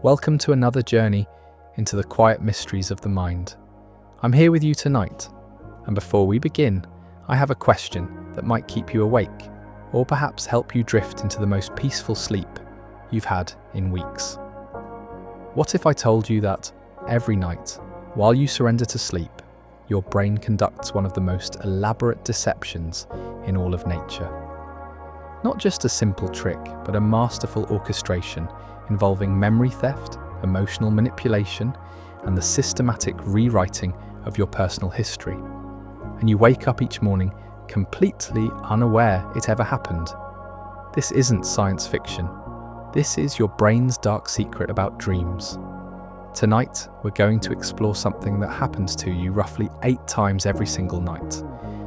Welcome to another journey into the quiet mysteries of the mind. I'm here with you tonight, and before we begin, I have a question that might keep you awake, or perhaps help you drift into the most peaceful sleep you've had in weeks. What if I told you that every night, while you surrender to sleep, your brain conducts one of the most elaborate deceptions in all of nature? Not just a simple trick, but a masterful orchestration involving memory theft, emotional manipulation, and the systematic rewriting of your personal history. And you wake up each morning completely unaware it ever happened. This isn't science fiction. This is your brain's dark secret about dreams. Tonight, we're going to explore something that happens to you roughly 8 times every single night.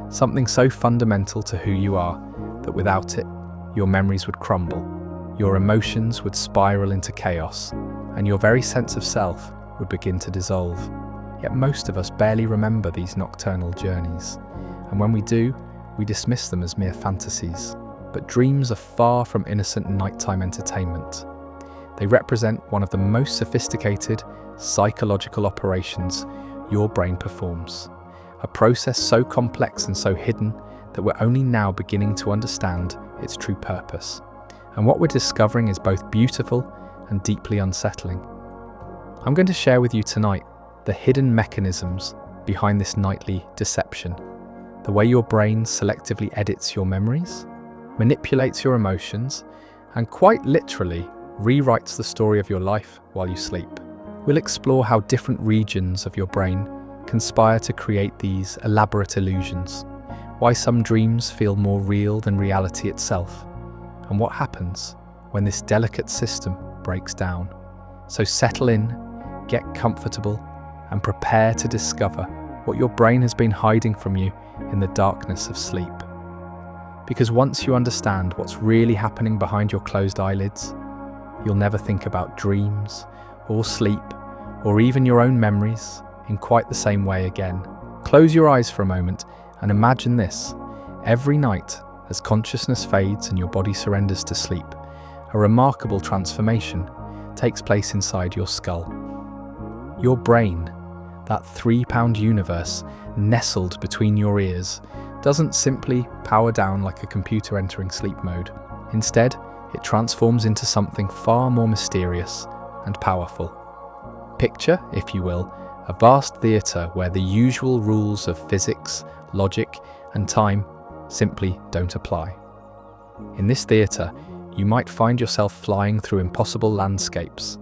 Something so fundamental to who you are that without it, your memories would crumble, your emotions would spiral into chaos, and your very sense of self would begin to dissolve. Yet most of us barely remember these nocturnal journeys, and when we do, we dismiss them as mere fantasies. But dreams are far from innocent nighttime entertainment. They represent one of the most sophisticated psychological operations your brain performs, a process so complex and so hidden that we're only now beginning to understand its true purpose. And what we're discovering is both beautiful and deeply unsettling. I'm going to share with you tonight the hidden mechanisms behind this nightly deception, the way your brain selectively edits your memories, manipulates your emotions, and quite literally rewrites the story of your life while you sleep. We'll explore how different regions of your brain conspire to create these elaborate illusions, why some dreams feel more real than reality itself, and what happens when this delicate system breaks down. So settle in, get comfortable, and prepare to discover what your brain has been hiding from you in the darkness of sleep. Because once you understand what's really happening behind your closed eyelids, you'll never think about dreams, or sleep, or even your own memories in quite the same way again. Close your eyes for a moment and imagine this. Every night, as consciousness fades and your body surrenders to sleep, a remarkable transformation takes place inside your skull. Your brain, that 3-pound universe nestled between your ears, doesn't simply power down like a computer entering sleep mode. Instead, it transforms into something far more mysterious and powerful. Picture, if you will, a vast theatre where the usual rules of physics, logic, and time simply don't apply. In this theatre, you might find yourself flying through impossible landscapes,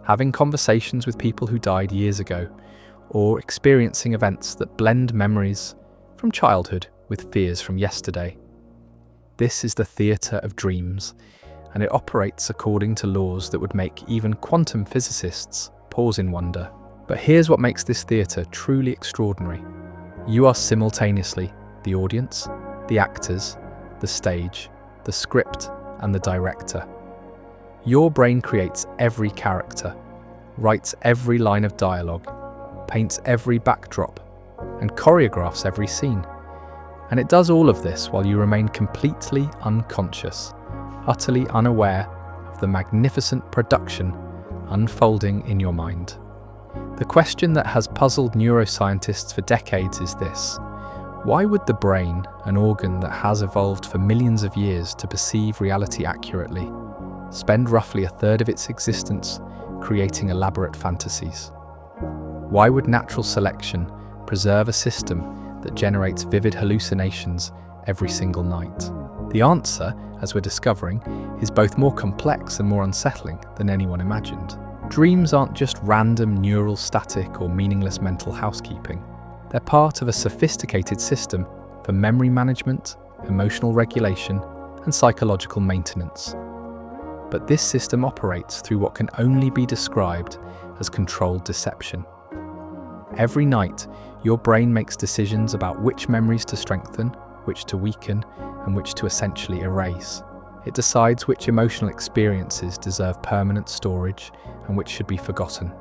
having conversations with people who died years ago, or experiencing events that blend memories from childhood with fears from yesterday. This is the theatre of dreams, and it operates according to laws that would make even quantum physicists pause in wonder. But here's what makes this theatre truly extraordinary. You are simultaneously the audience, the actors, the stage, the script, and the director. Your brain creates every character, writes every line of dialogue, paints every backdrop, and choreographs every scene. And it does all of this while you remain completely unconscious, utterly unaware of the magnificent production unfolding in your mind. The question that has puzzled neuroscientists for decades is this: why would the brain, an organ that has evolved for millions of years to perceive reality accurately, spend roughly a third of its existence creating elaborate fantasies? Why would natural selection preserve a system that generates vivid hallucinations every single night? The answer, as we're discovering, is both more complex and more unsettling than anyone imagined. Dreams aren't just random neural static or meaningless mental housekeeping. They're part of a sophisticated system for memory management, emotional regulation, and psychological maintenance. But this system operates through what can only be described as controlled deception. Every night, your brain makes decisions about which memories to strengthen, which to weaken, and which to essentially erase. It decides which emotional experiences deserve permanent storage and which should be forgotten.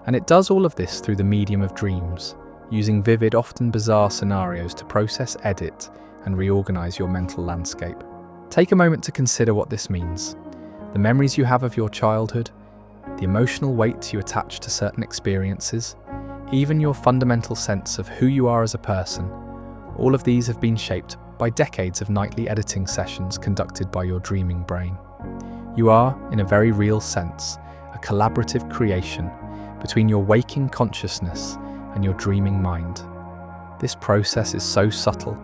And it does all of this through the medium of dreams, using vivid, often bizarre scenarios to process, edit, and reorganize your mental landscape. Take a moment to consider what this means. The memories you have of your childhood, the emotional weight you attach to certain experiences, even your fundamental sense of who you are as a person, all of these have been shaped by decades of nightly editing sessions conducted by your dreaming brain. You are, in a very real sense, a collaborative creation between your waking consciousness and your dreaming mind. This process is so subtle,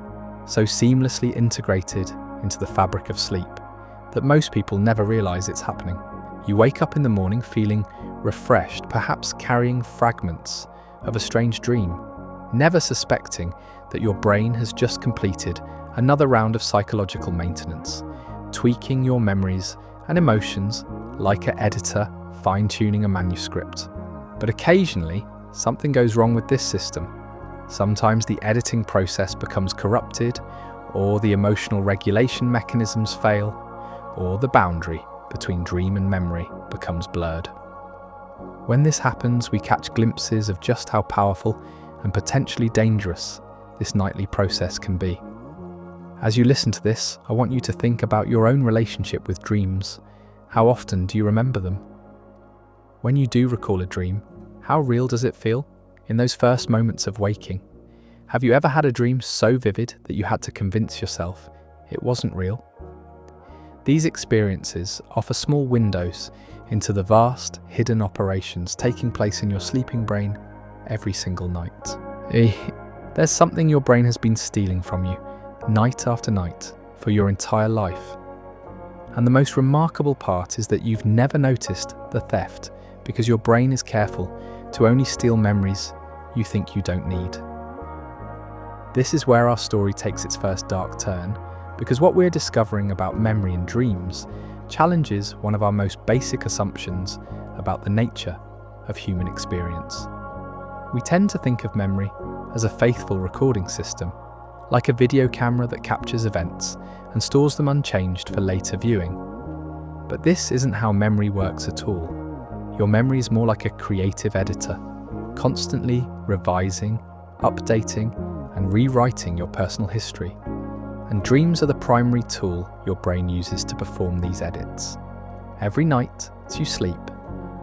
so seamlessly integrated into the fabric of sleep, that most people never realize it's happening. You wake up in the morning feeling refreshed, perhaps carrying fragments of a strange dream, never suspecting that your brain has just completed another round of psychological maintenance, tweaking your memories and emotions like an editor fine-tuning a manuscript. But occasionally, something goes wrong with this system. Sometimes the editing process becomes corrupted, or the emotional regulation mechanisms fail, or the boundary between dream and memory becomes blurred. When this happens, we catch glimpses of just how powerful and potentially dangerous this nightly process can be. As you listen to this, I want you to think about your own relationship with dreams. How often do you remember them? When you do recall a dream, how real does it feel in those first moments of waking? Have you ever had a dream so vivid that you had to convince yourself it wasn't real? These experiences offer small windows into the vast, hidden operations taking place in your sleeping brain every single night. There's something your brain has been stealing from you, night after night, for your entire life. And the most remarkable part is that you've never noticed the theft because your brain is careful to only steal memories you think you don't need. This is where our story takes its first dark turn, because what we're discovering about memory and dreams challenges one of our most basic assumptions about the nature of human experience. We tend to think of memory as a faithful recording system, like a video camera that captures events and stores them unchanged for later viewing. But this isn't how memory works at all. Your memory is more like a creative editor, constantly revising, updating, and rewriting your personal history. And dreams are the primary tool your brain uses to perform these edits. Every night, as you sleep,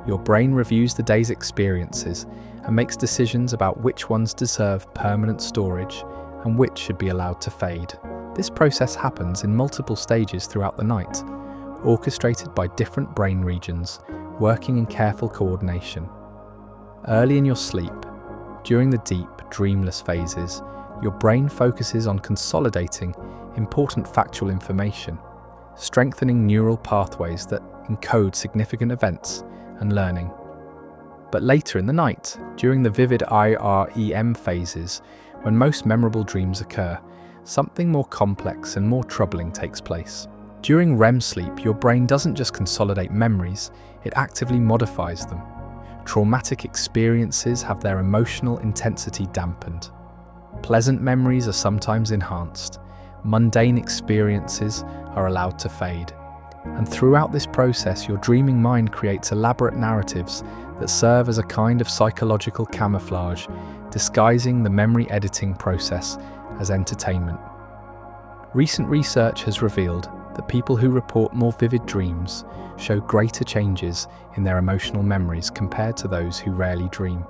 your brain reviews the day's experiences and makes decisions about which ones deserve permanent storage and which should be allowed to fade. This process happens in multiple stages throughout the night, orchestrated by different brain regions working in careful coordination. Early in your sleep, during the deep, dreamless phases, your brain focuses on consolidating important factual information, strengthening neural pathways that encode significant events and learning. But later in the night, during the vivid IREM phases, when most memorable dreams occur, something more complex and more troubling takes place. During REM sleep, your brain doesn't just consolidate memories, it actively modifies them. Traumatic experiences have their emotional intensity dampened. Pleasant memories are sometimes enhanced. Mundane experiences are allowed to fade. And throughout this process, your dreaming mind creates elaborate narratives that serve as a kind of psychological camouflage, disguising the memory editing process as entertainment. Recent research has revealed that people who report more vivid dreams show greater changes in their emotional memories compared to those who rarely dream.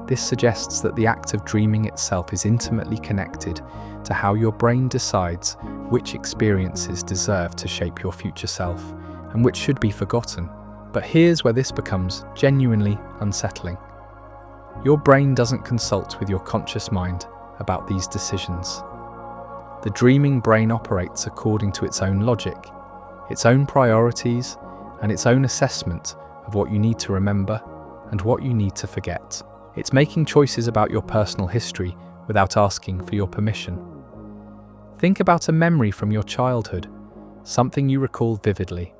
This suggests that the act of dreaming itself is intimately connected to how your brain decides which experiences deserve to shape your future self and which should be forgotten. But here's where this becomes genuinely unsettling. Your brain doesn't consult with your conscious mind about these decisions. The dreaming brain operates according to its own logic, its own priorities, and its own assessment of what you need to remember and what you need to forget. It's making choices about your personal history without asking for your permission. Think about a memory from your childhood, something you recall vividly.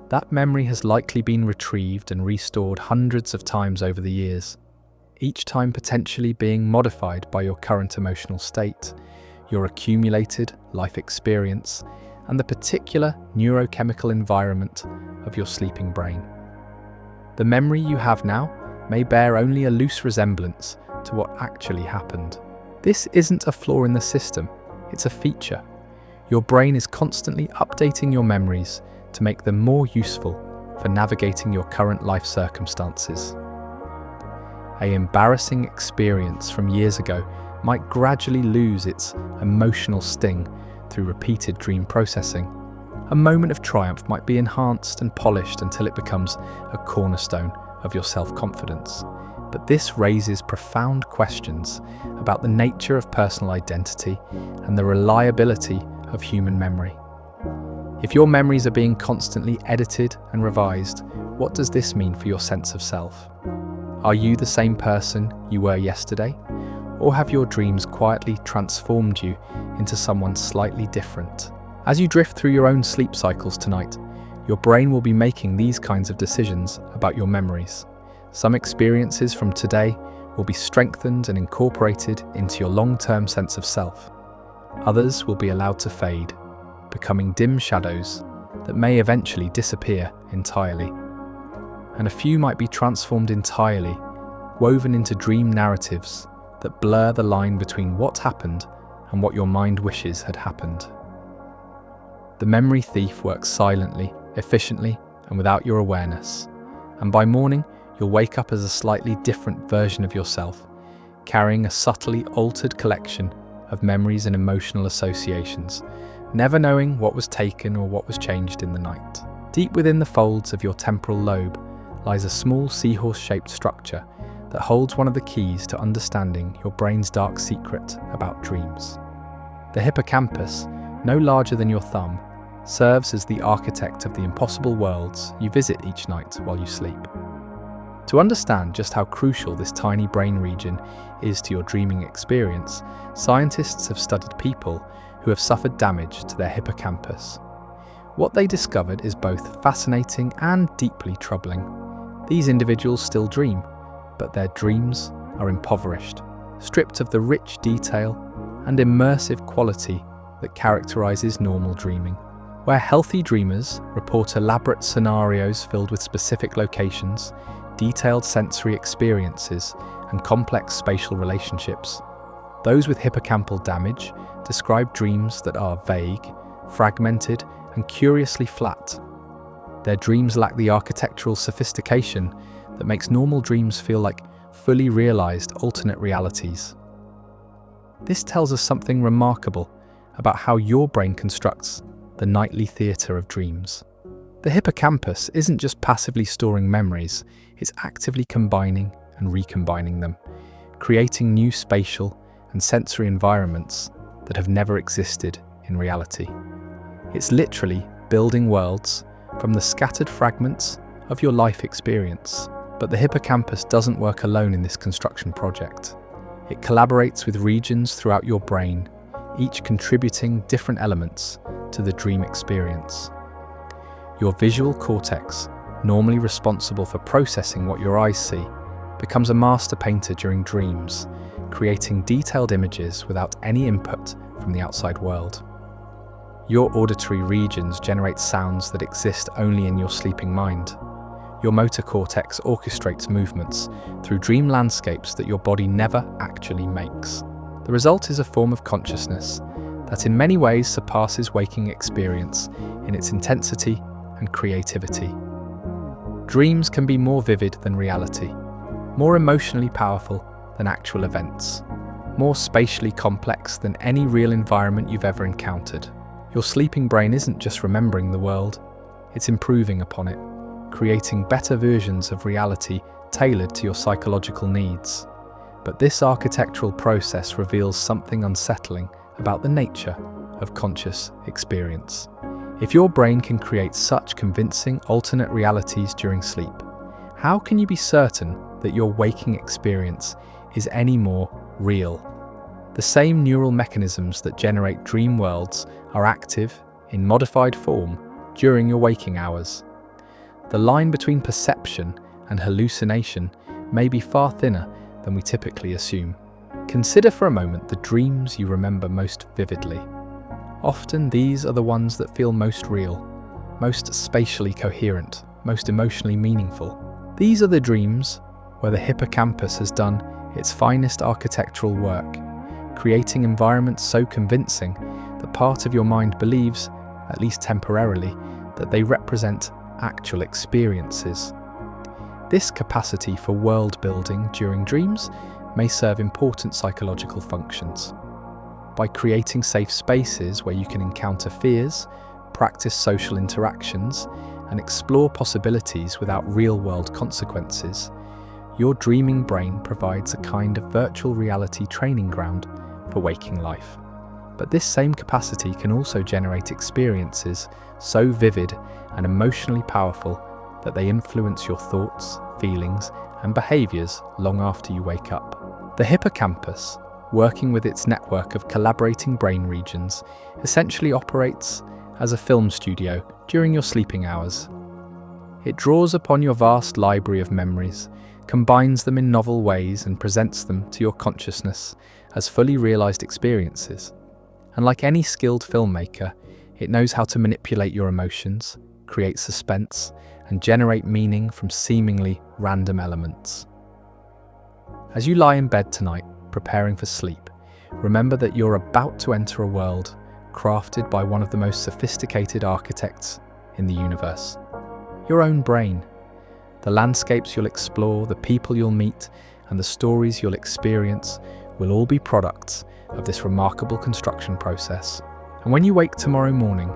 That memory has likely been retrieved and restored hundreds of times over the years, each time potentially being modified by your current emotional state, your accumulated life experience, and the particular neurochemical environment of your sleeping brain. The memory you have now may bear only a loose resemblance to what actually happened. This isn't a flaw in the system, it's a feature. Your brain is constantly updating your memories to make them more useful for navigating your current life circumstances. An embarrassing experience from years ago might gradually lose its emotional sting through repeated dream processing. A moment of triumph might be enhanced and polished until it becomes a cornerstone of your self-confidence. But this raises profound questions about the nature of personal identity and the reliability of human memory. If your memories are being constantly edited and revised, what does this mean for your sense of self? Are you the same person you were yesterday? Or have your dreams quietly transformed you into someone slightly different? As you drift through your own sleep cycles tonight, your brain will be making these kinds of decisions about your memories. Some experiences from today will be strengthened and incorporated into your long-term sense of self. Others will be allowed to fade, becoming dim shadows that may eventually disappear entirely. And a few might be transformed entirely, woven into dream narratives that blur the line between what happened and what your mind wishes had happened. The memory thief works silently, efficiently, and without your awareness. And by morning, you'll wake up as a slightly different version of yourself, carrying a subtly altered collection of memories and emotional associations, never knowing what was taken or what was changed in the night. Deep within the folds of your temporal lobe lies a small seahorse-shaped structure that holds one of the keys to understanding your brain's dark secret about dreams. The hippocampus, no larger than your thumb, serves as the architect of the impossible worlds you visit each night while you sleep. To understand just how crucial this tiny brain region is to your dreaming experience, scientists have studied people who have suffered damage to their hippocampus. What they discovered is both fascinating and deeply troubling. These individuals still dream, but their dreams are impoverished, stripped of the rich detail and immersive quality that characterizes normal dreaming. Where healthy dreamers report elaborate scenarios filled with specific locations, detailed sensory experiences, and complex spatial relationships, those with hippocampal damage describe dreams that are vague, fragmented, and curiously flat. Their dreams lack the architectural sophistication that makes normal dreams feel like fully realized alternate realities. This tells us something remarkable about how your brain constructs the nightly theatre of dreams. The hippocampus isn't just passively storing memories, it's actively combining and recombining them, creating new spatial and sensory environments that have never existed in reality. It's literally building worlds from the scattered fragments of your life experience. But the hippocampus doesn't work alone in this construction project. It collaborates with regions throughout your brain, each contributing different elements to the dream experience. Your visual cortex, normally responsible for processing what your eyes see, becomes a master painter during dreams, creating detailed images without any input from the outside world. Your auditory regions generate sounds that exist only in your sleeping mind. Your motor cortex orchestrates movements through dream landscapes that your body never actually makes. The result is a form of consciousness that in many ways surpasses waking experience in its intensity and creativity. Dreams can be more vivid than reality, more emotionally powerful than actual events, more spatially complex than any real environment you've ever encountered. Your sleeping brain isn't just remembering the world, it's improving upon it, creating better versions of reality tailored to your psychological needs. But this architectural process reveals something unsettling about the nature of conscious experience. If your brain can create such convincing alternate realities during sleep, how can you be certain that your waking experience is any more real? The same neural mechanisms that generate dream worlds are active in modified form during your waking hours. The line between perception and hallucination may be far thinner than we typically assume. Consider for a moment the dreams you remember most vividly. Often these are the ones that feel most real, most spatially coherent, most emotionally meaningful. These are the dreams where the hippocampus has done its finest architectural work, creating environments so convincing that part of your mind believes, at least temporarily, that they represent actual experiences. This capacity for world building during dreams may serve important psychological functions. By creating safe spaces where you can encounter fears, practice social interactions, and explore possibilities without real-world consequences, your dreaming brain provides a kind of virtual reality training ground for waking life. But this same capacity can also generate experiences so vivid and emotionally powerful that they influence your thoughts, feelings, and behaviors long after you wake up. The hippocampus, working with its network of collaborating brain regions, essentially operates as a film studio during your sleeping hours. It draws upon your vast library of memories, combines them in novel ways, and presents them to your consciousness as fully realized experiences. And like any skilled filmmaker, it knows how to manipulate your emotions, create suspense, and generate meaning from seemingly random elements. As you lie in bed tonight, preparing for sleep, remember that you're about to enter a world crafted by one of the most sophisticated architects in the universe. Your own brain. The landscapes you'll explore, the people you'll meet, and the stories you'll experience will all be products of this remarkable construction process. And when you wake tomorrow morning,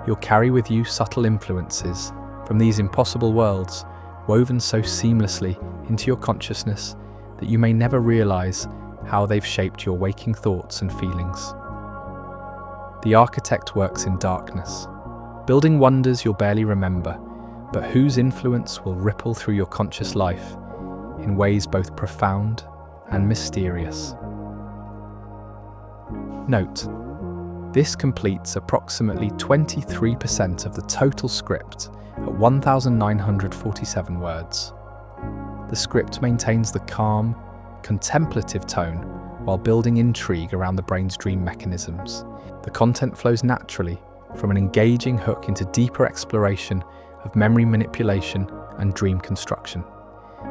you'll carry with you subtle influences from these impossible worlds woven so seamlessly into your consciousness that you may never realize how they've shaped your waking thoughts and feelings. The architect works in darkness, building wonders you'll barely remember, but whose influence will ripple through your conscious life in ways both profound and mysterious. Note, this completes approximately 23% of the total script at 1,947 words. The script maintains the calm, contemplative tone while building intrigue around the brain's dream mechanisms. The content flows naturally from an engaging hook into deeper exploration of memory manipulation and dream construction,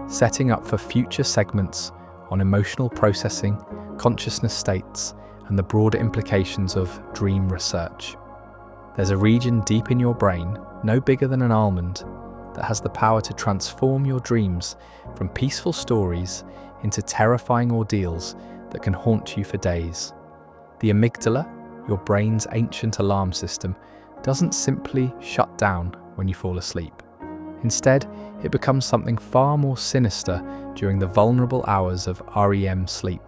setting up for future segments on emotional processing, consciousness states, and the broader implications of dream research. There's a region deep in your brain, no bigger than an almond, that has the power to transform your dreams from peaceful stories into terrifying ordeals that can haunt you for days. The amygdala, your brain's ancient alarm system, doesn't simply shut down when you fall asleep. Instead, it becomes something far more sinister during the vulnerable hours of REM sleep,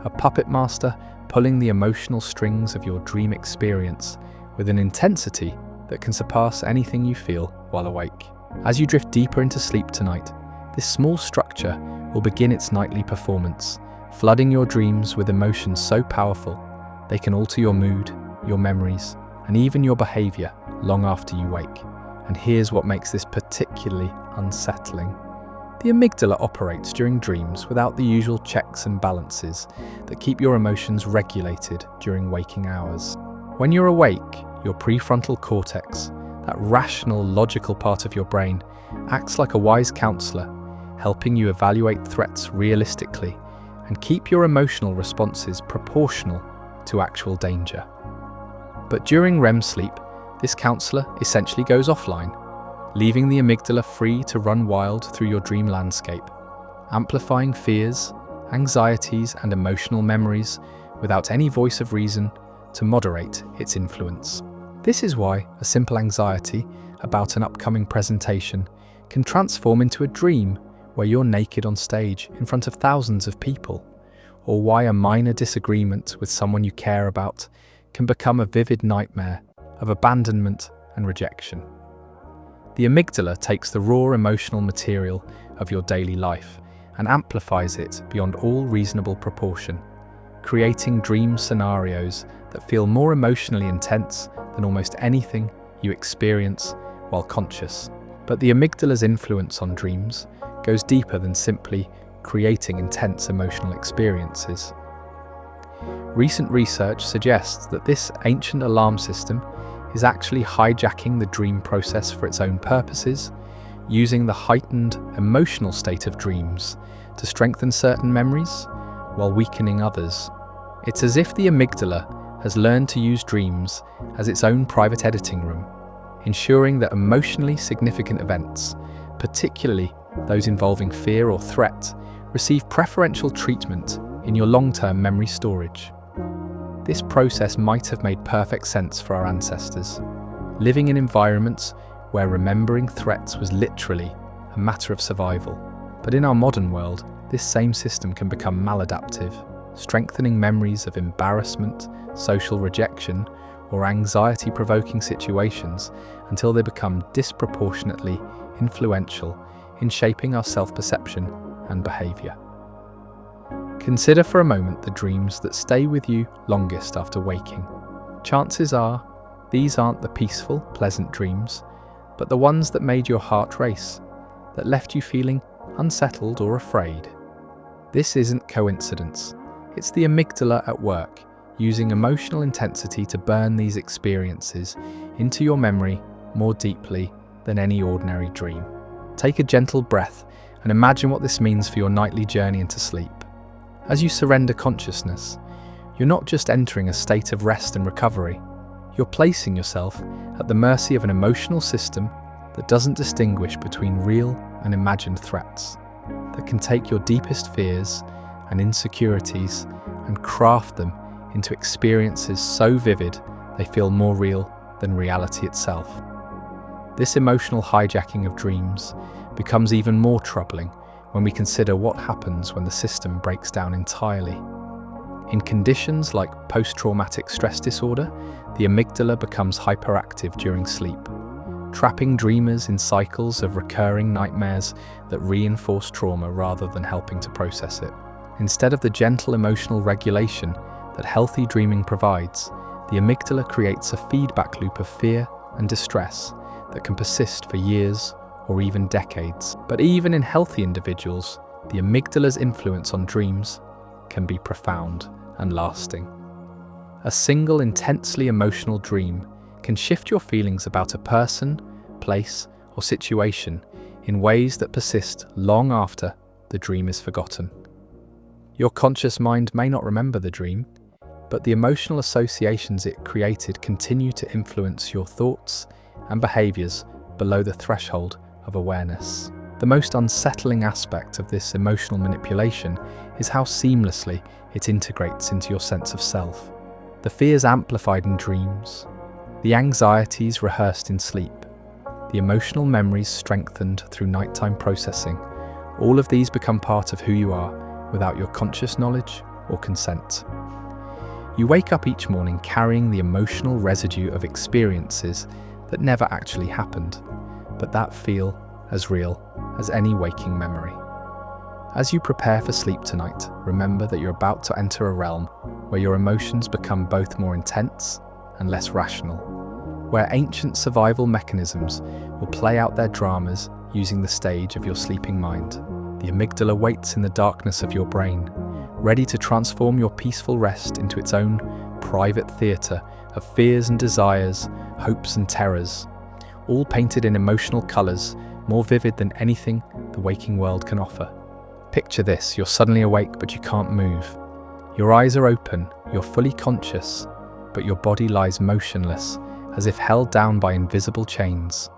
a puppet master pulling the emotional strings of your dream experience with an intensity that can surpass anything you feel while awake. As you drift deeper into sleep tonight, this small structure will begin its nightly performance, flooding your dreams with emotions so powerful they can alter your mood, your memories, and even your behavior long after you wake. And here's what makes this particularly unsettling. The amygdala operates during dreams without the usual checks and balances that keep your emotions regulated during waking hours. When you're awake, your prefrontal cortex, that rational, logical part of your brain, acts like a wise counselor, helping you evaluate threats realistically and keep your emotional responses proportional to actual danger. But during REM sleep, this counselor essentially goes offline, leaving the amygdala free to run wild through your dream landscape, amplifying fears, anxieties, and emotional memories without any voice of reason to moderate its influence. This is why a simple anxiety about an upcoming presentation can transform into a dream where you're naked on stage in front of thousands of people, or why a minor disagreement with someone you care about can become a vivid nightmare of abandonment and rejection. The amygdala takes the raw emotional material of your daily life and amplifies it beyond all reasonable proportion, creating dream scenarios that feel more emotionally intense than almost anything you experience while conscious. But the amygdala's influence on dreams goes deeper than simply creating intense emotional experiences. Recent research suggests that this ancient alarm system is actually hijacking the dream process for its own purposes, using the heightened emotional state of dreams to strengthen certain memories while weakening others. It's as if the amygdala has learned to use dreams as its own private editing room, ensuring that emotionally significant events, particularly those involving fear or threat, receive preferential treatment in your long-term memory storage. This process might have made perfect sense for our ancestors, living in environments where remembering threats was literally a matter of survival. But in our modern world, this same system can become maladaptive, strengthening memories of embarrassment, social rejection, or anxiety-provoking situations until they become disproportionately influential in shaping our self-perception and behavior. Consider for a moment the dreams that stay with you longest after waking. Chances are, these aren't the peaceful, pleasant dreams, but the ones that made your heart race, that left you feeling unsettled or afraid. This isn't coincidence. It's the amygdala at work, using emotional intensity to burn these experiences into your memory more deeply than any ordinary dream. Take a gentle breath and imagine what this means for your nightly journey into sleep. As you surrender consciousness, you're not just entering a state of rest and recovery, you're placing yourself at the mercy of an emotional system that doesn't distinguish between real and imagined threats, that can take your deepest fears and insecurities and craft them into experiences so vivid they feel more real than reality itself. This emotional hijacking of dreams becomes even more troubling when we consider what happens when the system breaks down entirely. In conditions like post-traumatic stress disorder, the amygdala becomes hyperactive during sleep, trapping dreamers in cycles of recurring nightmares that reinforce trauma rather than helping to process it. Instead of the gentle emotional regulation that healthy dreaming provides, the amygdala creates a feedback loop of fear and distress that can persist for years or even decades. But even in healthy individuals, the amygdala's influence on dreams can be profound and lasting. A single intensely emotional dream can shift your feelings about a person, place, or situation in ways that persist long after the dream is forgotten. Your conscious mind may not remember the dream, but the emotional associations it created continue to influence your thoughts and behaviors below the threshold of awareness. The most unsettling aspect of this emotional manipulation is how seamlessly it integrates into your sense of self. The fears amplified in dreams, the anxieties rehearsed in sleep, the emotional memories strengthened through nighttime processing, all of these become part of who you are without your conscious knowledge or consent. You wake up each morning carrying the emotional residue of experiences that never actually happened, but that feel as real as any waking memory. As you prepare for sleep tonight, remember that you're about to enter a realm where your emotions become both more intense and less rational, where ancient survival mechanisms will play out their dramas using the stage of your sleeping mind. The amygdala waits in the darkness of your brain, ready to transform your peaceful rest into its own private theatre of fears and desires, hopes and terrors, all painted in emotional colours more vivid than anything the waking world can offer. Picture this: you're suddenly awake but you can't move. Your eyes are open, you're fully conscious, but your body lies motionless, as if held down by invisible chains.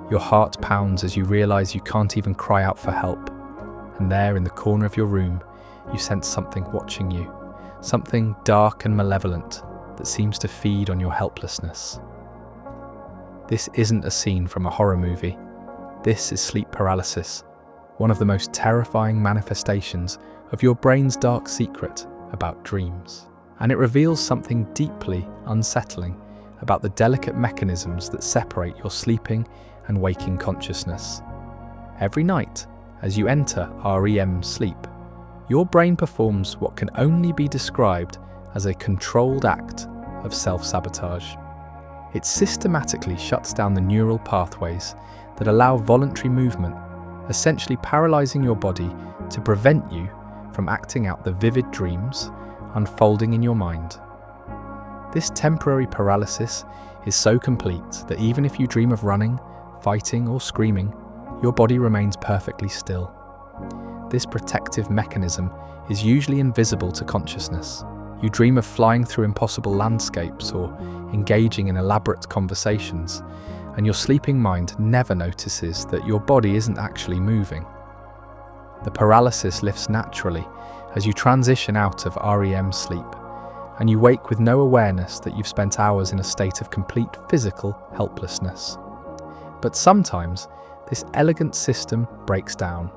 Your heart pounds as you realise you can't even cry out for help. And there in the corner of your room, you sense something watching you, something dark and malevolent that seems to feed on your helplessness. This isn't a scene from a horror movie. This is sleep paralysis, one of the most terrifying manifestations of your brain's dark secret about dreams. And it reveals something deeply unsettling about the delicate mechanisms that separate your sleeping and waking consciousness. Every night, as you enter REM sleep, your brain performs what can only be described as a controlled act of self-sabotage. It systematically shuts down the neural pathways that allow voluntary movement, essentially paralyzing your body to prevent you from acting out the vivid dreams unfolding in your mind. This temporary paralysis is so complete that even if you dream of running, fighting, or screaming, your body remains perfectly still. This protective mechanism is usually invisible to consciousness. You dream of flying through impossible landscapes or engaging in elaborate conversations, and your sleeping mind never notices that your body isn't actually moving. The paralysis lifts naturally as you transition out of REM sleep, and you wake with no awareness that you've spent hours in a state of complete physical helplessness. But sometimes, this elegant system breaks down.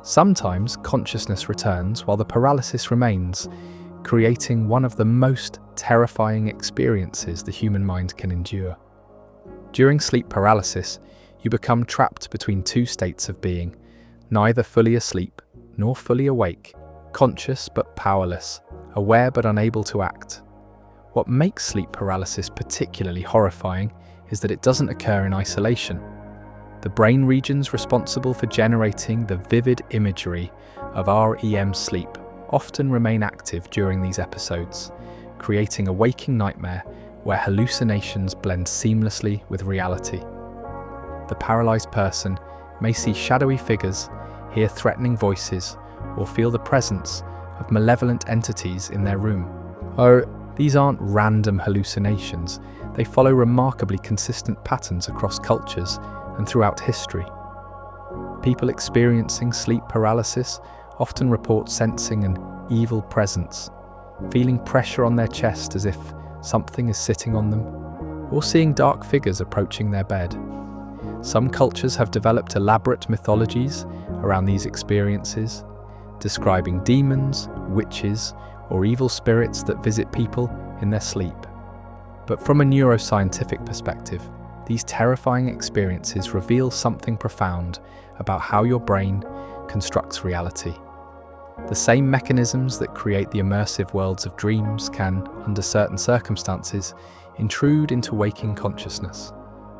Sometimes consciousness returns while the paralysis remains, creating one of the most terrifying experiences the human mind can endure. During sleep paralysis, you become trapped between two states of being, neither fully asleep nor fully awake, conscious but powerless, aware but unable to act. What makes sleep paralysis particularly horrifying is that it doesn't occur in isolation. The brain regions responsible for generating the vivid imagery of REM sleep often remain active during these episodes, creating a waking nightmare where hallucinations blend seamlessly with reality. The paralyzed person may see shadowy figures, hear threatening voices, or feel the presence of malevolent entities in their room. Oh, these aren't random hallucinations. They follow remarkably consistent patterns across cultures and throughout history. People experiencing sleep paralysis often report sensing an evil presence, feeling pressure on their chest as if something is sitting on them, or seeing dark figures approaching their bed. Some cultures have developed elaborate mythologies around these experiences, describing demons, witches, or evil spirits that visit people in their sleep. But from a neuroscientific perspective, these terrifying experiences reveal something profound about how your brain constructs reality. The same mechanisms that create the immersive worlds of dreams can, under certain circumstances, intrude into waking consciousness,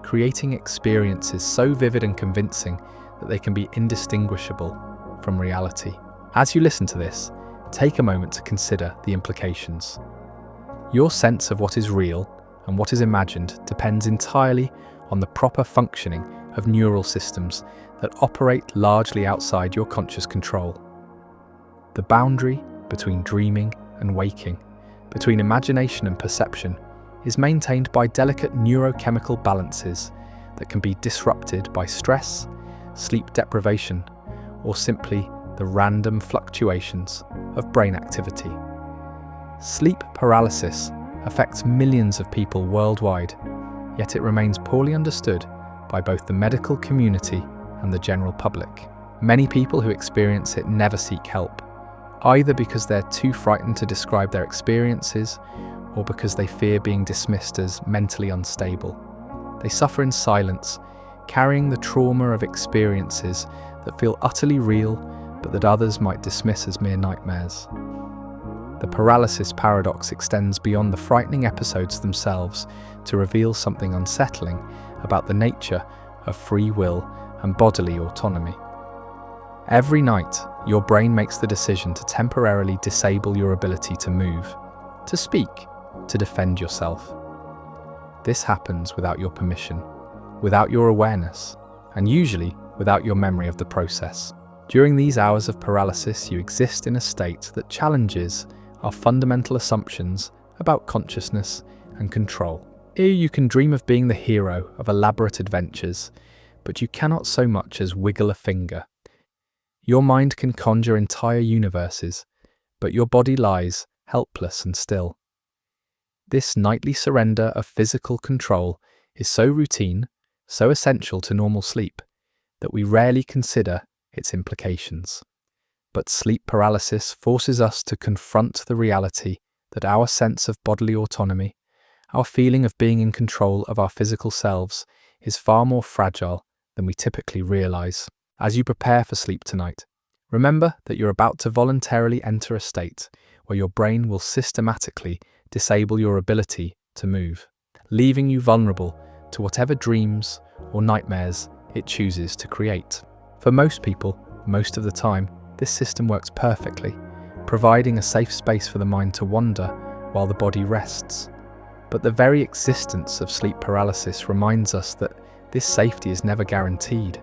creating experiences so vivid and convincing that they can be indistinguishable from reality. As you listen to this, take a moment to consider the implications. Your sense of what is real and what is imagined depends entirely on the proper functioning of neural systems that operate largely outside your conscious control. The boundary between dreaming and waking, between imagination and perception, is maintained by delicate neurochemical balances that can be disrupted by stress, sleep deprivation, or simply the random fluctuations of brain activity. Sleep paralysis affects millions of people worldwide, yet it remains poorly understood by both the medical community and the general public. Many people who experience it never seek help, either because they're too frightened to describe their experiences or because they fear being dismissed as mentally unstable. They suffer in silence, carrying the trauma of experiences that feel utterly real but that others might dismiss as mere nightmares. The paralysis paradox extends beyond the frightening episodes themselves to reveal something unsettling about the nature of free will and bodily autonomy. Every night, your brain makes the decision to temporarily disable your ability to move, to speak, to defend yourself. This happens without your permission, without your awareness, and usually without your memory of the process. During these hours of paralysis, you exist in a state that challenges our fundamental assumptions about consciousness and control. Here you can dream of being the hero of elaborate adventures, but you cannot so much as wiggle a finger. Your mind can conjure entire universes, but your body lies helpless and still. This nightly surrender of physical control is so routine, so essential to normal sleep, that we rarely consider its implications. But sleep paralysis forces us to confront the reality that our sense of bodily autonomy, our feeling of being in control of our physical selves, is far more fragile than we typically realize. As you prepare for sleep tonight, remember that you're about to voluntarily enter a state where your brain will systematically disable your ability to move, leaving you vulnerable to whatever dreams or nightmares it chooses to create. For most people, most of the time, this system works perfectly, providing a safe space for the mind to wander while the body rests. But the very existence of sleep paralysis reminds us that this safety is never guaranteed,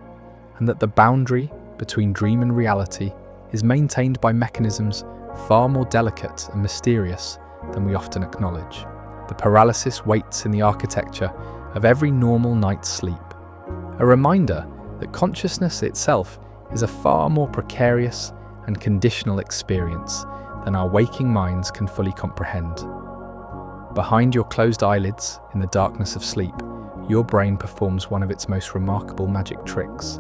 and that the boundary between dream and reality is maintained by mechanisms far more delicate and mysterious than we often acknowledge. The paralysis waits in the architecture of every normal night's sleep. A reminder that consciousness itself is a far more precarious and conditional experience than our waking minds can fully comprehend. Behind your closed eyelids, in the darkness of sleep, your brain performs one of its most remarkable magic tricks.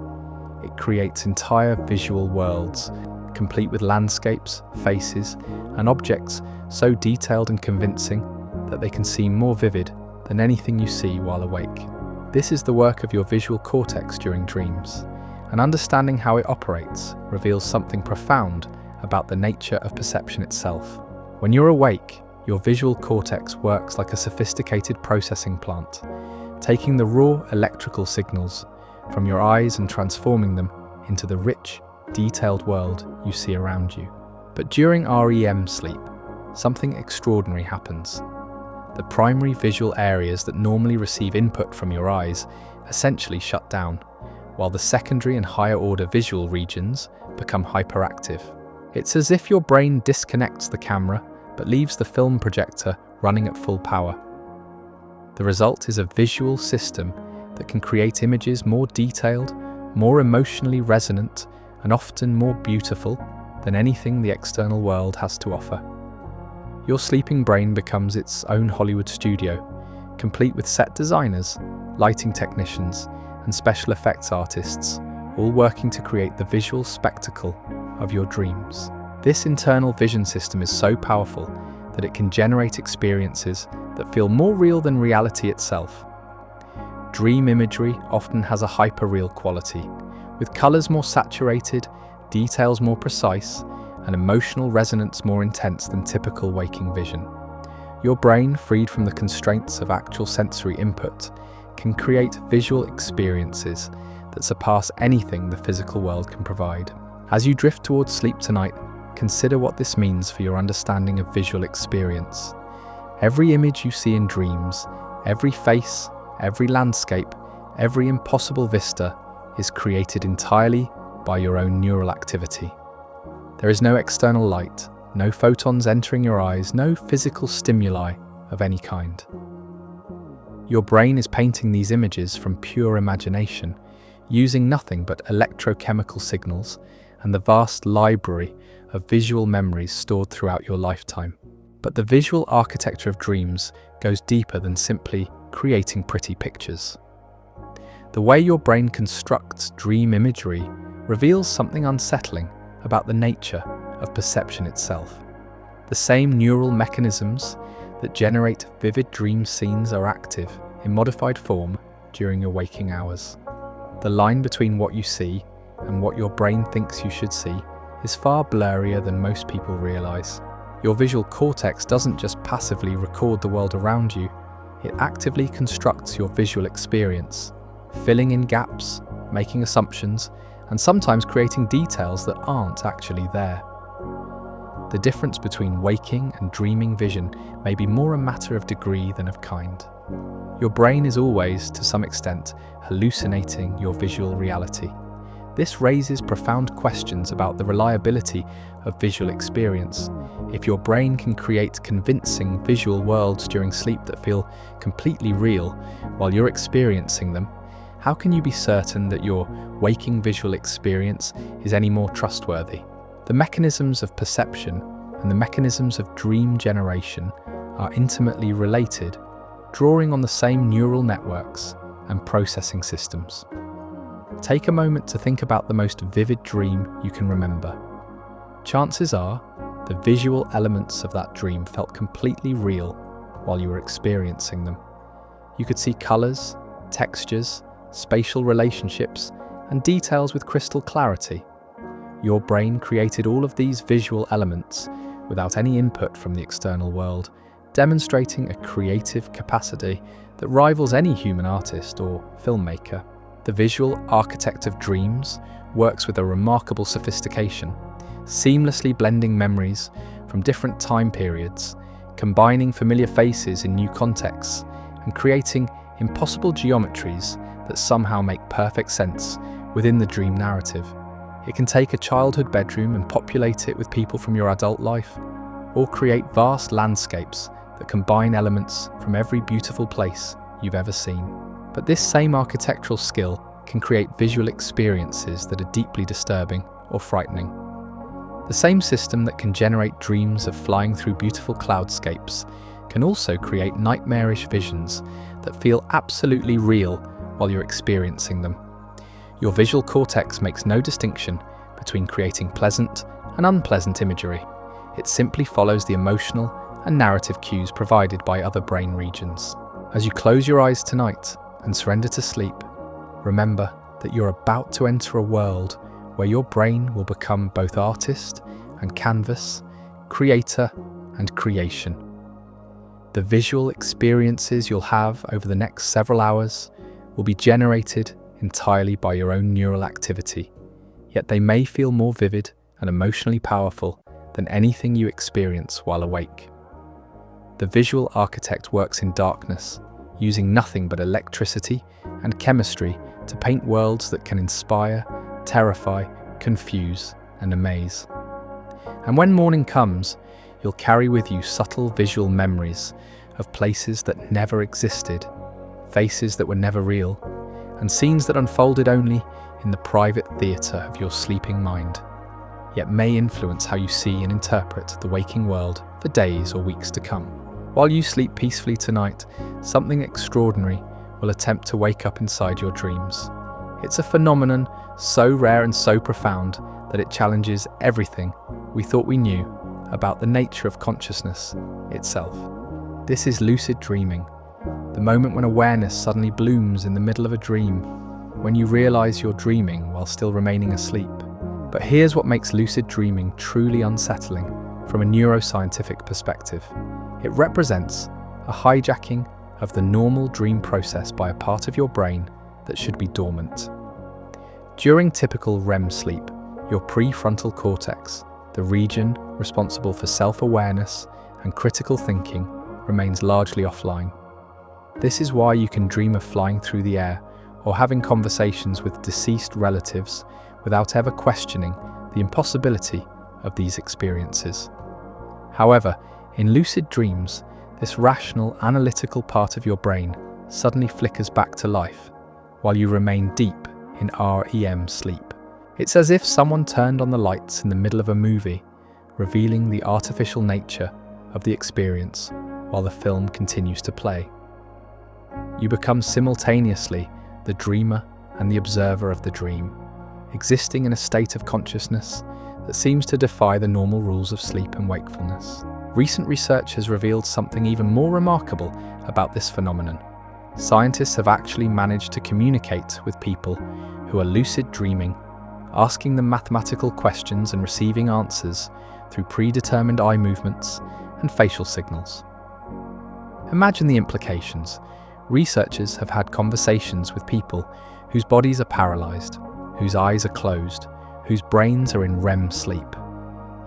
It creates entire visual worlds, complete with landscapes, faces, and objects so detailed and convincing that they can seem more vivid than anything you see while awake. This is the work of your visual cortex during dreams, and understanding how it operates reveals something profound about the nature of perception itself. When you're awake, your visual cortex works like a sophisticated processing plant, taking the raw electrical signals from your eyes and transforming them into the rich, detailed world you see around you. But during REM sleep, something extraordinary happens. The primary visual areas that normally receive input from your eyes essentially shut down, while the secondary and higher order visual regions become hyperactive. It's as if your brain disconnects the camera but leaves the film projector running at full power. The result is a visual system that can create images more detailed, more emotionally resonant, and often more beautiful than anything the external world has to offer. Your sleeping brain becomes its own Hollywood studio, complete with set designers, lighting technicians, and special effects artists, all working to create the visual spectacle of your dreams. This internal vision system is so powerful that it can generate experiences that feel more real than reality itself. Dream imagery often has a hyper-real quality, with colors more saturated, details more precise, and emotional resonance more intense than typical waking vision. Your brain, freed from the constraints of actual sensory input, can create visual experiences that surpass anything the physical world can provide. As you drift towards sleep tonight, consider what this means for your understanding of visual experience. Every image you see in dreams, every face, every landscape, every impossible vista is created entirely by your own neural activity. There is no external light, no photons entering your eyes, no physical stimuli of any kind. Your brain is painting these images from pure imagination, using nothing but electrochemical signals and the vast library of visual memories stored throughout your lifetime. But the visual architecture of dreams goes deeper than simply creating pretty pictures. The way your brain constructs dream imagery reveals something unsettling about the nature of perception itself. The same neural mechanisms that generate vivid dream scenes are active in modified form during your waking hours. The line between what you see and what your brain thinks you should see is far blurrier than most people realize. Your visual cortex doesn't just passively record the world around you, it actively constructs your visual experience, filling in gaps, making assumptions, and sometimes creating details that aren't actually there. The difference between waking and dreaming vision may be more a matter of degree than of kind. Your brain is always, to some extent, hallucinating your visual reality. This raises profound questions about the reliability of visual experience. If your brain can create convincing visual worlds during sleep that feel completely real while you're experiencing them, how can you be certain that your waking visual experience is any more trustworthy? The mechanisms of perception and the mechanisms of dream generation are intimately related, drawing on the same neural networks and processing systems. Take a moment to think about the most vivid dream you can remember. Chances are, the visual elements of that dream felt completely real while you were experiencing them. You could see colors, textures, spatial relationships, and details with crystal clarity. Your brain created all of these visual elements without any input from the external world, demonstrating a creative capacity that rivals any human artist or filmmaker. The visual architect of dreams works with a remarkable sophistication, seamlessly blending memories from different time periods, combining familiar faces in new contexts, and creating impossible geometries that somehow make perfect sense within the dream narrative. It can take a childhood bedroom and populate it with people from your adult life, or create vast landscapes that combine elements from every beautiful place you've ever seen. But this same architectural skill can create visual experiences that are deeply disturbing or frightening. The same system that can generate dreams of flying through beautiful cloudscapes can also create nightmarish visions that feel absolutely real while you're experiencing them. Your visual cortex makes no distinction between creating pleasant and unpleasant imagery. It simply follows the emotional and narrative cues provided by other brain regions. As you close your eyes tonight and surrender to sleep, remember that you're about to enter a world where your brain will become both artist and canvas, creator and creation. The visual experiences you'll have over the next several hours will be generated entirely by your own neural activity, yet they may feel more vivid and emotionally powerful than anything you experience while awake. The visual architect works in darkness, using nothing but electricity and chemistry to paint worlds that can inspire, terrify, confuse, and amaze. And when morning comes, you'll carry with you subtle visual memories of places that never existed, faces that were never real, and scenes that unfolded only in the private theatre of your sleeping mind, yet may influence how you see and interpret the waking world for days or weeks to come. While you sleep peacefully tonight, something extraordinary will attempt to wake up inside your dreams. It's a phenomenon so rare and so profound that it challenges everything we thought we knew about the nature of consciousness itself. This is lucid dreaming, the moment when awareness suddenly blooms in the middle of a dream, when you realize you're dreaming while still remaining asleep. But here's what makes lucid dreaming truly unsettling from a neuroscientific perspective. It represents a hijacking of the normal dream process by a part of your brain that should be dormant. During typical REM sleep, your prefrontal cortex, the region responsible for self-awareness and critical thinking, remains largely offline. This is why you can dream of flying through the air or having conversations with deceased relatives without ever questioning the impossibility of these experiences. However, in lucid dreams, this rational, analytical part of your brain suddenly flickers back to life while you remain deep in REM sleep. It's as if someone turned on the lights in the middle of a movie, revealing the artificial nature of the experience while the film continues to play. You become simultaneously the dreamer and the observer of the dream, existing in a state of consciousness that seems to defy the normal rules of sleep and wakefulness. Recent research has revealed something even more remarkable about this phenomenon. Scientists have actually managed to communicate with people who are lucid dreaming, asking them mathematical questions and receiving answers through predetermined eye movements and facial signals. Imagine the implications. Researchers have had conversations with people whose bodies are paralyzed, whose eyes are closed, whose brains are in REM sleep,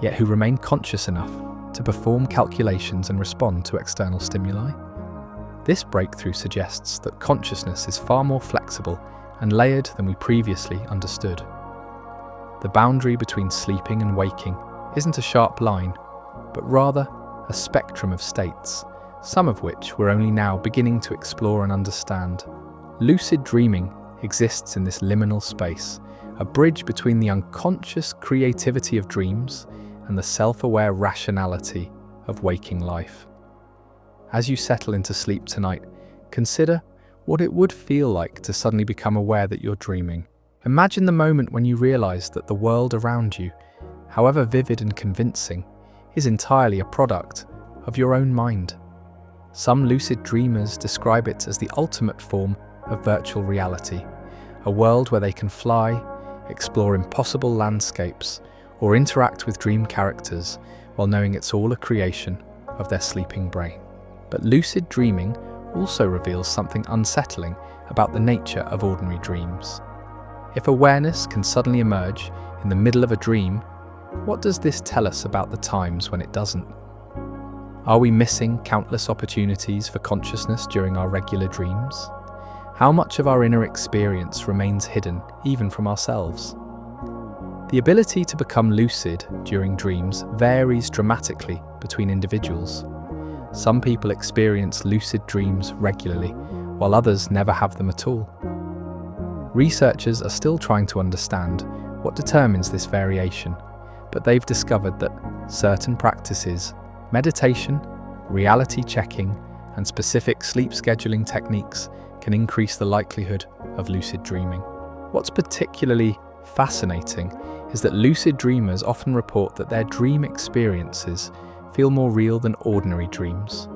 yet who remain conscious enough to perform calculations and respond to external stimuli. This breakthrough suggests that consciousness is far more flexible and layered than we previously understood. The boundary between sleeping and waking isn't a sharp line, but rather a spectrum of states, some of which we're only now beginning to explore and understand. Lucid dreaming exists in this liminal space, a bridge between the unconscious creativity of dreams and the self-aware rationality of waking life. As you settle into sleep tonight, consider what it would feel like to suddenly become aware that you're dreaming. Imagine the moment when you realize that the world around you, however vivid and convincing, is entirely a product of your own mind. Some lucid dreamers describe it as the ultimate form of virtual reality, a world where they can fly, explore impossible landscapes, or interact with dream characters while knowing it's all a creation of their sleeping brain. But lucid dreaming also reveals something unsettling about the nature of ordinary dreams. If awareness can suddenly emerge in the middle of a dream, what does this tell us about the times when it doesn't? Are we missing countless opportunities for consciousness during our regular dreams? How much of our inner experience remains hidden even from ourselves? The ability to become lucid during dreams varies dramatically between individuals. Some people experience lucid dreams regularly, while others never have them at all. Researchers are still trying to understand what determines this variation, but they've discovered that certain practices, meditation, reality checking, and specific sleep scheduling techniques can increase the likelihood of lucid dreaming. What's particularly fascinating is that lucid dreamers often report that their dream experiences feel more real than ordinary dreams,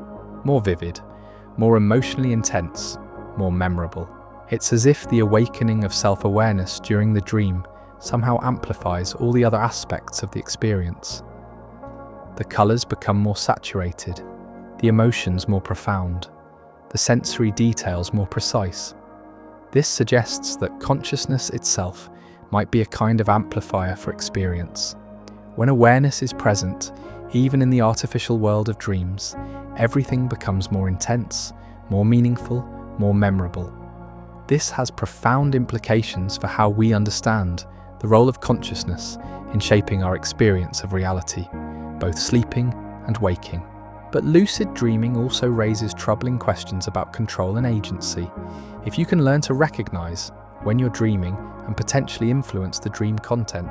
more vivid, more emotionally intense, more memorable. It's as if the awakening of self-awareness during the dream somehow amplifies all the other aspects of the experience. The colors become more saturated, the emotions more profound, the sensory details more precise. This suggests that consciousness itself might be a kind of amplifier for experience. When awareness is present, even in the artificial world of dreams, everything becomes more intense, more meaningful, more memorable. This has profound implications for how we understand the role of consciousness in shaping our experience of reality, both sleeping and waking. But lucid dreaming also raises troubling questions about control and agency. If you can learn to recognize when you're dreaming and potentially influence the dream content,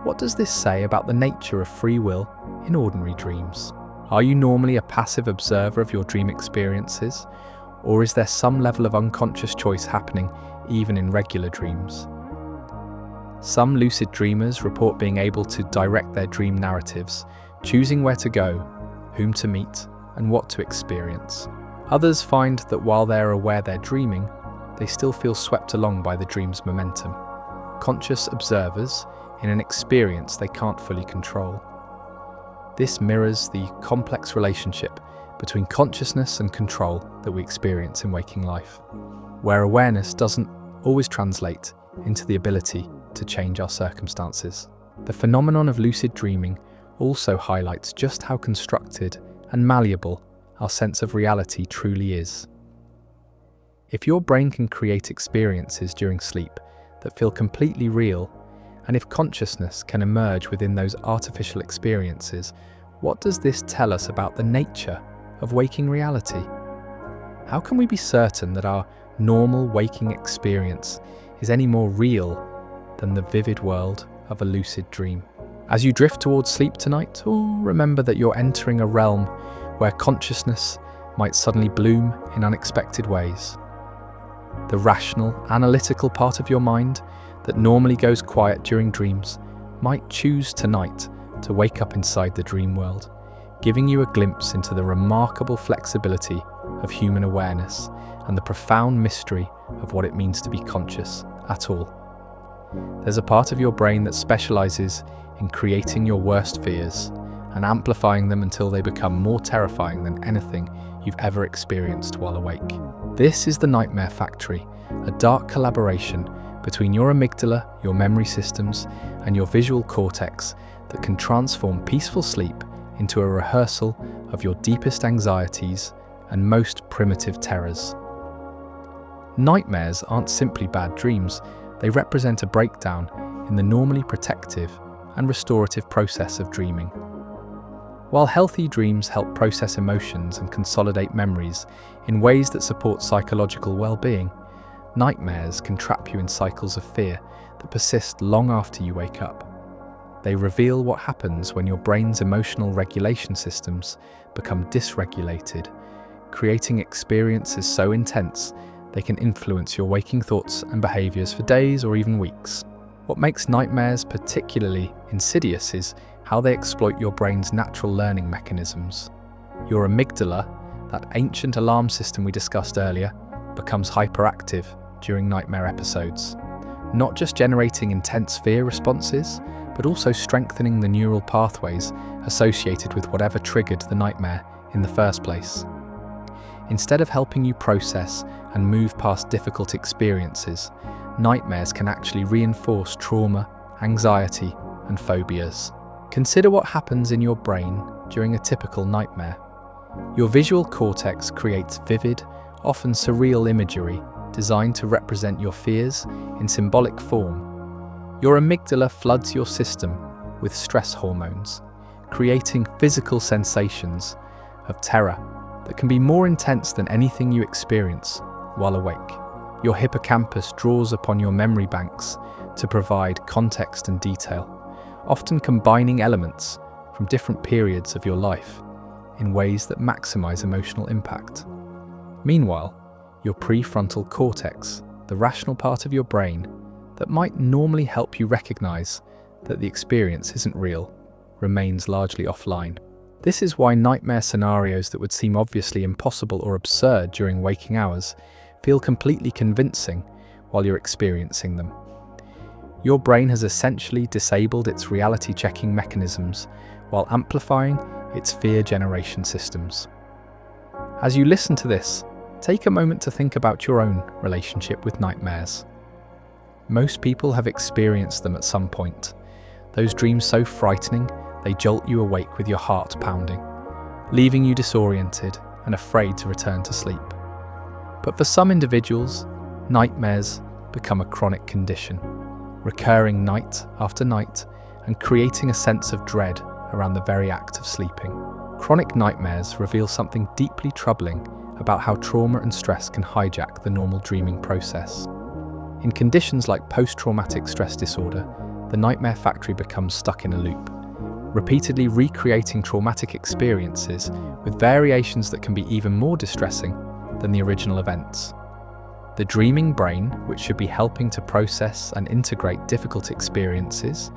what does this say about the nature of free will in ordinary dreams? Are you normally a passive observer of your dream experiences, or is there some level of unconscious choice happening even in regular dreams? Some lucid dreamers report being able to direct their dream narratives, choosing where to go, whom to meet, and what to experience. Others find that while they're aware they're dreaming, they still feel swept along by the dream's momentum, conscious observers in an experience they can't fully control. This mirrors the complex relationship between consciousness and control that we experience in waking life, where awareness doesn't always translate into the ability to change our circumstances. The phenomenon of lucid dreaming also highlights just how constructed and malleable our sense of reality truly is. If your brain can create experiences during sleep that feel completely real, and if consciousness can emerge within those artificial experiences, what does this tell us about the nature of waking reality? How can we be certain that our normal waking experience is any more real than the vivid world of a lucid dream? As you drift towards sleep tonight, remember that you're entering a realm where consciousness might suddenly bloom in unexpected ways. The rational, analytical part of your mind that normally goes quiet during dreams might choose tonight to wake up inside the dream world, giving you a glimpse into the remarkable flexibility of human awareness and the profound mystery of what it means to be conscious at all. There's a part of your brain that specializes in creating your worst fears and amplifying them until they become more terrifying than anything you've ever experienced while awake. This is the Nightmare Factory, a dark collaboration between your amygdala, your memory systems, and your visual cortex that can transform peaceful sleep into a rehearsal of your deepest anxieties and most primitive terrors. Nightmares aren't simply bad dreams, they represent a breakdown in the normally protective and restorative process of dreaming. While healthy dreams help process emotions and consolidate memories in ways that support psychological well-being, nightmares can trap you in cycles of fear that persist long after you wake up. They reveal what happens when your brain's emotional regulation systems become dysregulated, creating experiences so intense they can influence your waking thoughts and behaviors for days or even weeks. What makes nightmares particularly insidious is how they exploit your brain's natural learning mechanisms. Your amygdala, that ancient alarm system we discussed earlier, becomes hyperactive during nightmare episodes, not just generating intense fear responses, but also strengthening the neural pathways associated with whatever triggered the nightmare in the first place. Instead of helping you process and move past difficult experiences, nightmares can actually reinforce trauma, anxiety, and phobias. Consider what happens in your brain during a typical nightmare. Your visual cortex creates vivid, often surreal imagery designed to represent your fears in symbolic form. Your amygdala floods your system with stress hormones, creating physical sensations of terror that can be more intense than anything you experience while awake. Your hippocampus draws upon your memory banks to provide context and detail, often combining elements from different periods of your life in ways that maximize emotional impact. Meanwhile, your prefrontal cortex, the rational part of your brain that might normally help you recognize that the experience isn't real, remains largely offline. This is why nightmare scenarios that would seem obviously impossible or absurd during waking hours feel completely convincing while you're experiencing them. Your brain has essentially disabled its reality-checking mechanisms while amplifying its fear generation systems. As you listen to this, take a moment to think about your own relationship with nightmares. Most people have experienced them at some point. Those dreams so frightening, they jolt you awake with your heart pounding, leaving you disoriented and afraid to return to sleep. But for some individuals, nightmares become a chronic condition, recurring night after night and creating a sense of dread around the very act of sleeping. Chronic nightmares reveal something deeply troubling about how trauma and stress can hijack the normal dreaming process. In conditions like post-traumatic stress disorder, the nightmare factory becomes stuck in a loop, repeatedly recreating traumatic experiences with variations that can be even more distressing than the original events. The dreaming brain, which should be helping to process and integrate difficult experiences,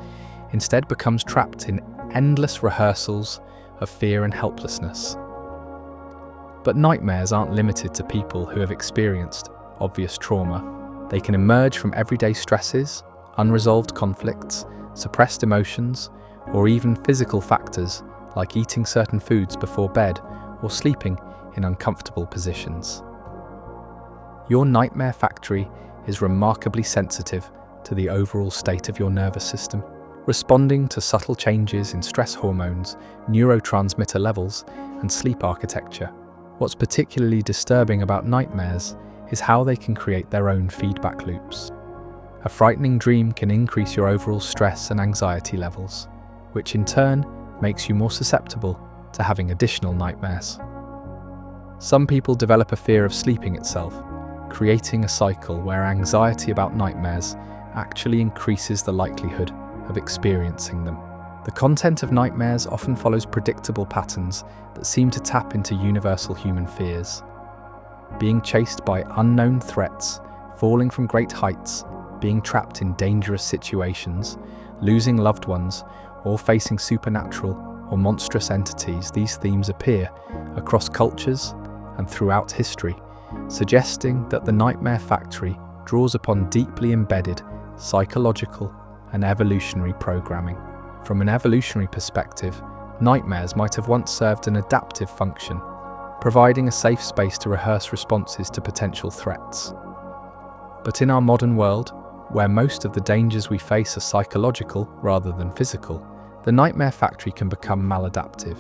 instead becomes trapped in endless rehearsals of fear and helplessness. But nightmares aren't limited to people who have experienced obvious trauma. They can emerge from everyday stresses, unresolved conflicts, suppressed emotions, or even physical factors like eating certain foods before bed or sleeping in uncomfortable positions. Your nightmare factory is remarkably sensitive to the overall state of your nervous system, responding to subtle changes in stress hormones, neurotransmitter levels, and sleep architecture. What's particularly disturbing about nightmares is how they can create their own feedback loops. A frightening dream can increase your overall stress and anxiety levels, which in turn makes you more susceptible to having additional nightmares. Some people develop a fear of sleeping itself, creating a cycle where anxiety about nightmares actually increases the likelihood of experiencing them. The content of nightmares often follows predictable patterns that seem to tap into universal human fears. Being chased by unknown threats, falling from great heights, being trapped in dangerous situations, losing loved ones, or facing supernatural or monstrous entities, these themes appear across cultures and throughout history, suggesting that the nightmare factory draws upon deeply embedded psychological and evolutionary programming. From an evolutionary perspective, nightmares might have once served an adaptive function, providing a safe space to rehearse responses to potential threats. But in our modern world, where most of the dangers we face are psychological rather than physical, the nightmare factory can become maladaptive,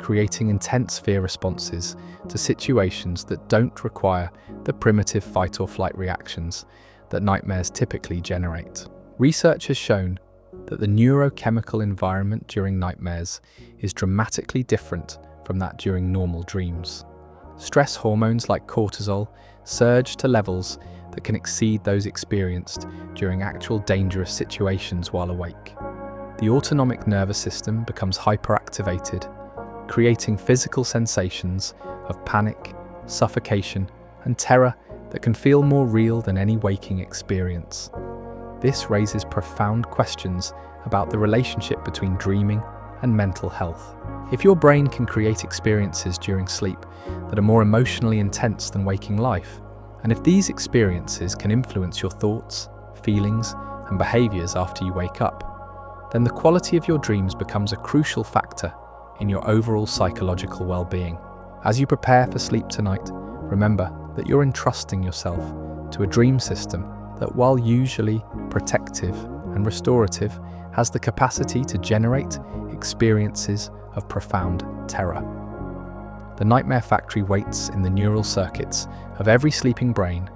creating intense fear responses to situations that don't require the primitive fight or flight reactions that nightmares typically generate. Research has shown that the neurochemical environment during nightmares is dramatically different from that during normal dreams. Stress hormones like cortisol surge to levels that can exceed those experienced during actual dangerous situations while awake. The autonomic nervous system becomes hyperactivated, creating physical sensations of panic, suffocation, and terror that can feel more real than any waking experience. This raises profound questions about the relationship between dreaming and mental health. If your brain can create experiences during sleep that are more emotionally intense than waking life, and if these experiences can influence your thoughts, feelings, and behaviors after you wake up, then the quality of your dreams becomes a crucial factor in your overall psychological well-being. As you prepare for sleep tonight, remember that you're entrusting yourself to a dream system that, while usually protective and restorative, has the capacity to generate experiences of profound terror. The nightmare factory waits in the neural circuits of every sleeping brain,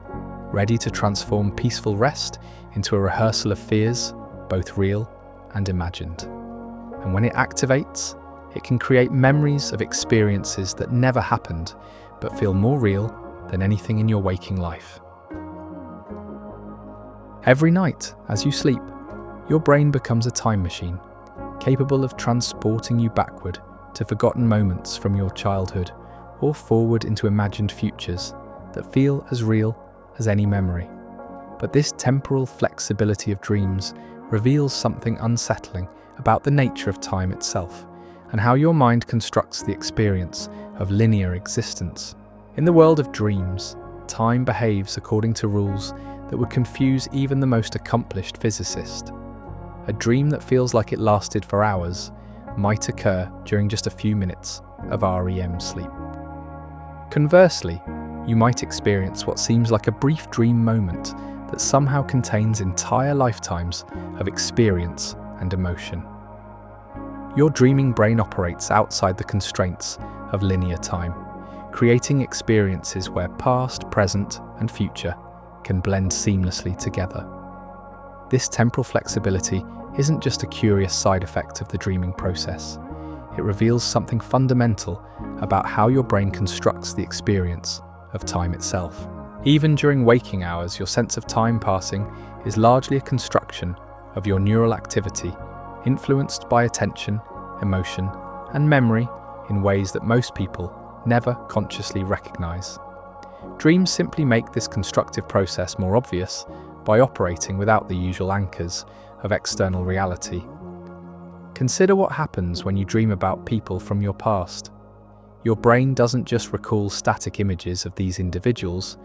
ready to transform peaceful rest into a rehearsal of fears, both real and imagined. And when it activates, it can create memories of experiences that never happened, but feel more real, than anything in your waking life. Every night, as you sleep, your brain becomes a time machine, capable of transporting you backward to forgotten moments from your childhood or forward into imagined futures that feel as real as any memory. But this temporal flexibility of dreams reveals something unsettling about the nature of time itself and how your mind constructs the experience of linear existence. In the world of dreams, time behaves according to rules that would confuse even the most accomplished physicist. A dream that feels like it lasted for hours might occur during just a few minutes of REM sleep. Conversely, you might experience what seems like a brief dream moment that somehow contains entire lifetimes of experience and emotion. Your dreaming brain operates outside the constraints of linear time, creating experiences where past, present, and future can blend seamlessly together. This temporal flexibility isn't just a curious side effect of the dreaming process. It reveals something fundamental about how your brain constructs the experience of time itself. Even during waking hours, your sense of time passing is largely a construction of your neural activity, influenced by attention, emotion, and memory in ways that most people never consciously recognize. Dreams simply make this constructive process more obvious by operating without the usual anchors of external reality. Consider what happens when you dream about people from your past. Your brain doesn't just recall static images of these individuals,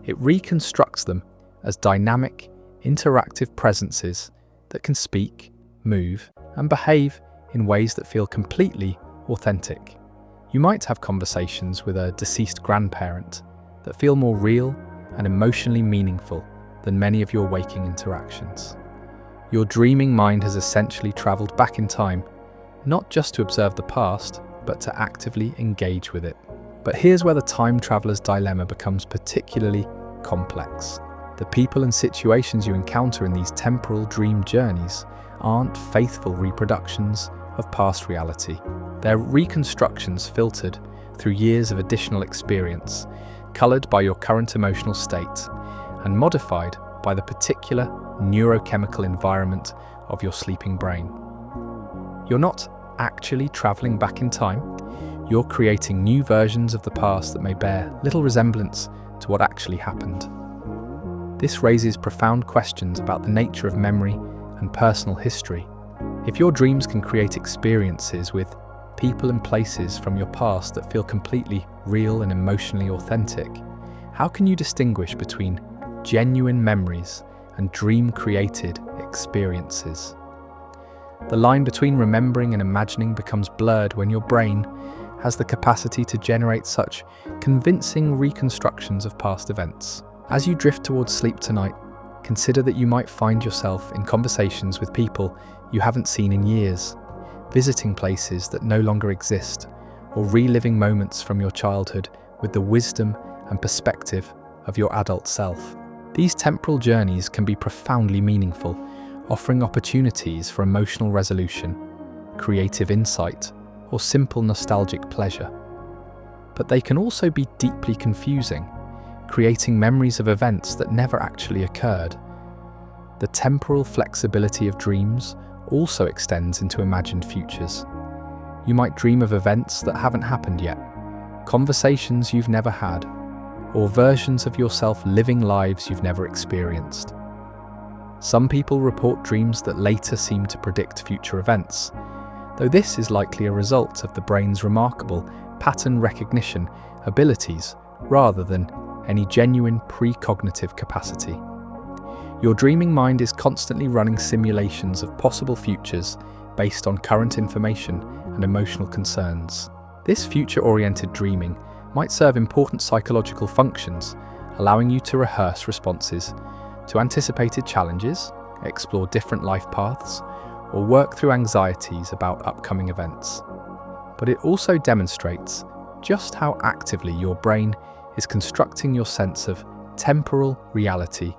it reconstructs them as dynamic, interactive presences that can speak, move, and behave in ways that feel completely authentic. You might have conversations with a deceased grandparent that feel more real and emotionally meaningful than many of your waking interactions. Your dreaming mind has essentially traveled back in time, not just to observe the past, but to actively engage with it. But here's where the time traveler's dilemma becomes particularly complex. The people and situations you encounter in these temporal dream journeys aren't faithful reproductions of past reality. They're reconstructions filtered through years of additional experience, colored by your current emotional state, and modified by the particular neurochemical environment of your sleeping brain. You're not actually traveling back in time, you're creating new versions of the past that may bear little resemblance to what actually happened. This raises profound questions about the nature of memory and personal history. If your dreams can create experiences with people and places from your past that feel completely real and emotionally authentic, how can you distinguish between genuine memories and dream-created experiences? The line between remembering and imagining becomes blurred when your brain has the capacity to generate such convincing reconstructions of past events. As you drift towards sleep tonight, consider that you might find yourself in conversations with people you haven't seen in years, visiting places that no longer exist, or reliving moments from your childhood with the wisdom and perspective of your adult self. These temporal journeys can be profoundly meaningful, offering opportunities for emotional resolution, creative insight, or simple nostalgic pleasure. But they can also be deeply confusing, creating memories of events that never actually occurred. The temporal flexibility of dreams also extends into imagined futures. You might dream of events that haven't happened yet, conversations you've never had, or versions of yourself living lives you've never experienced. Some people report dreams that later seem to predict future events, though this is likely a result of the brain's remarkable pattern recognition abilities rather than any genuine precognitive capacity. Your dreaming mind is constantly running simulations of possible futures based on current information and emotional concerns. This future-oriented dreaming might serve important psychological functions, allowing you to rehearse responses to anticipated challenges, explore different life paths, or work through anxieties about upcoming events. But it also demonstrates just how actively your brain is constructing your sense of temporal reality,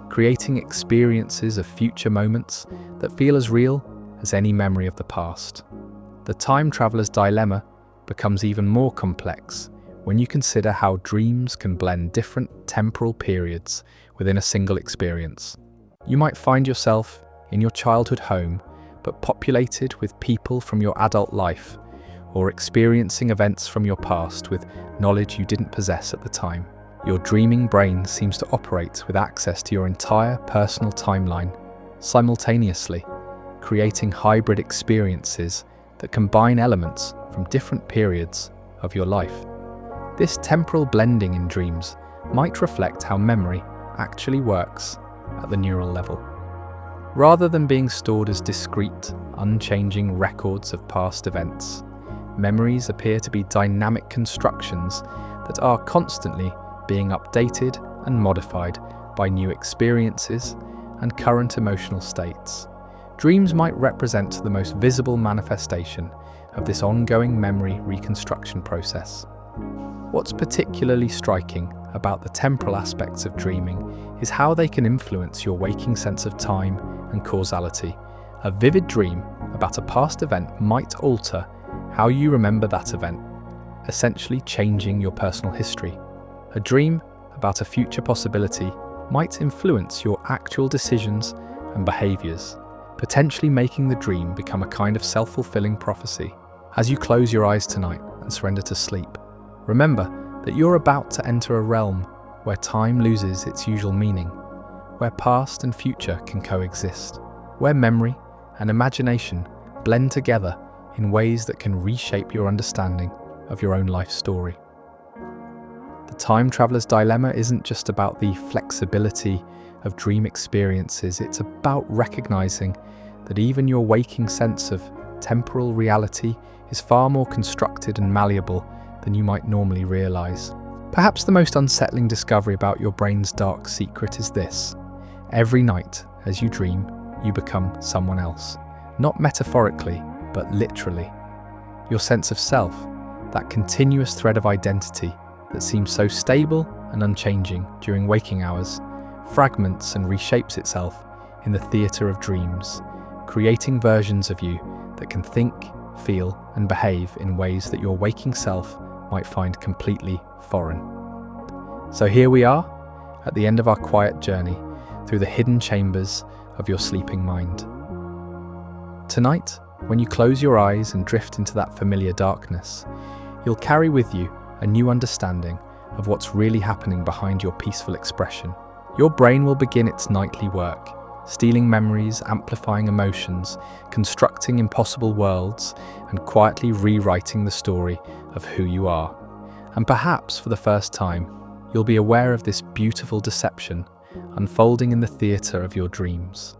creating experiences of future moments that feel as real as any memory of the past. The time traveler's dilemma becomes even more complex when you consider how dreams can blend different temporal periods within a single experience. You might find yourself in your childhood home, but populated with people from your adult life, or experiencing events from your past with knowledge you didn't possess at the time. Your dreaming brain seems to operate with access to your entire personal timeline simultaneously, creating hybrid experiences that combine elements from different periods of your life. This temporal blending in dreams might reflect how memory actually works at the neural level. Rather than being stored as discrete, unchanging records of past events, memories appear to be dynamic constructions that are constantly being updated and modified by new experiences and current emotional states. Dreams might represent the most visible manifestation of this ongoing memory reconstruction process. What's particularly striking about the temporal aspects of dreaming is how they can influence your waking sense of time and causality. A vivid dream about a past event might alter how you remember that event, essentially changing your personal history. A dream about a future possibility might influence your actual decisions and behaviors, potentially making the dream become a kind of self-fulfilling prophecy. As you close your eyes tonight and surrender to sleep, remember that you're about to enter a realm where time loses its usual meaning, where past and future can coexist, where memory and imagination blend together in ways that can reshape your understanding of your own life story. The time traveler's dilemma isn't just about the flexibility of dream experiences, it's about recognizing that even your waking sense of temporal reality is far more constructed and malleable than you might normally realize. Perhaps the most unsettling discovery about your brain's dark secret is this: every night, as you dream, you become someone else. Not metaphorically, but literally. Your sense of self, that continuous thread of identity that seems so stable and unchanging during waking hours, fragments and reshapes itself in the theatre of dreams, creating versions of you that can think, feel, and behave in ways that your waking self might find completely foreign. So here we are, at the end of our quiet journey through the hidden chambers of your sleeping mind. Tonight, when you close your eyes and drift into that familiar darkness, you'll carry with you a new understanding of what's really happening behind your peaceful expression. Your brain will begin its nightly work, stealing memories, amplifying emotions, constructing impossible worlds, and quietly rewriting the story of who you are. And perhaps for the first time, you'll be aware of this beautiful deception unfolding in the theatre of your dreams.